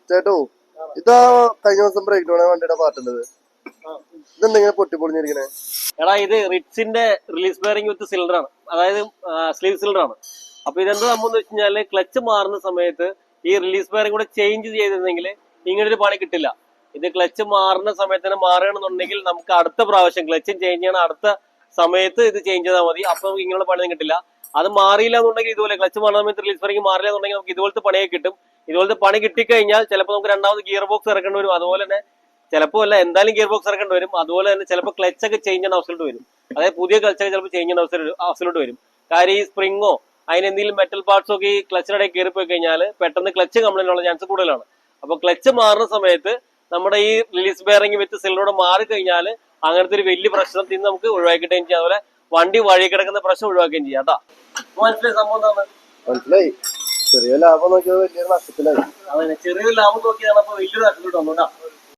ചേട്ടോ ഇതാ കഴിഞ്ഞ ദിവസം ബ്രേക്ക് ഡൗൺ വണ്ടിയുടെ പാർട്ടുള്ളത്. ഇതെന്തെങ്കിലും പൊട്ടിപ്പൊളിഞ്ഞിരിക്കണേ? എടാ ഇത് റിറ്റ്സിന്റെ റിലീസ് ബെയറിംഗ് വിത്ത് സിലിണ്ടർ ആണ്, അതായത് സ്ലീവ് സിലിണ്ടർ ആണ്. അപ്പൊ ഇതെന്താ സംഭവം എന്ന് വെച്ച് കഴിഞ്ഞാല് ക്ലച്ച് മാറുന്ന സമയത്ത് ഈ റിലീസ് ബെയറിംഗ് കൂടെ ചേഞ്ച് ചെയ്തിരുന്നെങ്കിൽ ഇങ്ങനെ ഒരു പണി കിട്ടില്ല. ഇത് ക്ലച്ച് മാറുന്ന സമയത്ത് തന്നെ മാറുകയാണെന്നുണ്ടെങ്കിൽ നമുക്ക് അടുത്ത പ്രാവശ്യം ക്ലച്ചും ചേഞ്ച് ചെയ്യണം, അടുത്ത സമയത്ത് ഇത് ചേഞ്ച് ചെയ്താൽ മതി. അപ്പൊ നമുക്ക് ഇങ്ങനെയുള്ള പണിയൊന്നും കിട്ടില്ല. അത് മാറിയില്ല എന്നുണ്ടെങ്കിൽ ഇതുപോലെ ക്ലച്ച് മാറുന്ന സമയത്ത് റിലീസ് ബെയറിംഗ് മാറില്ല എന്നുണ്ടെങ്കിൽ നമുക്ക് ഇതുപോലത്തെ പണിയൊക്കെ കിട്ടും. ഇതുപോലത്തെ പണി കിട്ടിക്കഴിഞ്ഞാൽ ചിലപ്പോൾ നമുക്ക് രണ്ടാമത് ഗിയർ ബോക്സ് ഇറക്കേണ്ടി വരും. അതുപോലെ തന്നെ ചിലപ്പോൾ അല്ല എന്തായാലും ഗിയർ ബോക്സ് ഇറക്കേണ്ടി വരും. അതുപോലെ തന്നെ ചിലപ്പോൾ ക്ലച്ച് ഒക്കെ ചേഞ്ച് ചെയ്യുന്ന അവസ്ഥയിലോട്ട് വരും. അതായത് പുതിയ ക്ലച്ചൊക്കെ ചിലപ്പോൾ ചേഞ്ച് ചെയ്യുന്ന അവസ്ഥയിലോട്ട് വരും. കാര്യം ഈ സ്പ്രിങ്ങോ അതിനെന്തെങ്കിലും മെറ്റൽ പാർട്സോ ഒക്കെ ഈ ക്ലച്ചിനിടയിൽ കയറി പോയി കഴിഞ്ഞാൽ പെട്ടെന്ന് ക്ലച്ച് കംപ്ലൈന്റ് ഉള്ള ചാൻസ് കൂടുതലാണ്. അപ്പൊ ക്ലച്ച് മാറുന്ന സമയത്ത് നമ്മുടെ ഈ റിലീസ് ബെയറിംഗ് വിത്ത് സിലിണ്ടറോട് മാറിക്കഴിഞ്ഞാൽ അങ്ങനത്തെ ഒരു വലിയ പ്രശ്നത്തിൽ നിന്ന് നമുക്ക് ഒഴിവാക്കിയിട്ടും ചെയ്യാം. അതുപോലെ വണ്ടി വഴി കിടക്കുന്ന പ്രശ്നം ഒഴിവാക്കുകയും ചെയ്യാം. അതാ മനസ്സിലായി സംഭവം എന്താണ്? മനസ്സിലായി. ചെറിയ ലാഭം നോക്കിയത് വലിയൊരു നഷ്ടത്തിലായി. അതെ, ചെറിയൊരു ലാഭം നോക്കിയതാണ് അപ്പൊ വലിയൊരു നഷ്ടത്തിലോട്ട് വന്നോട്ടാ.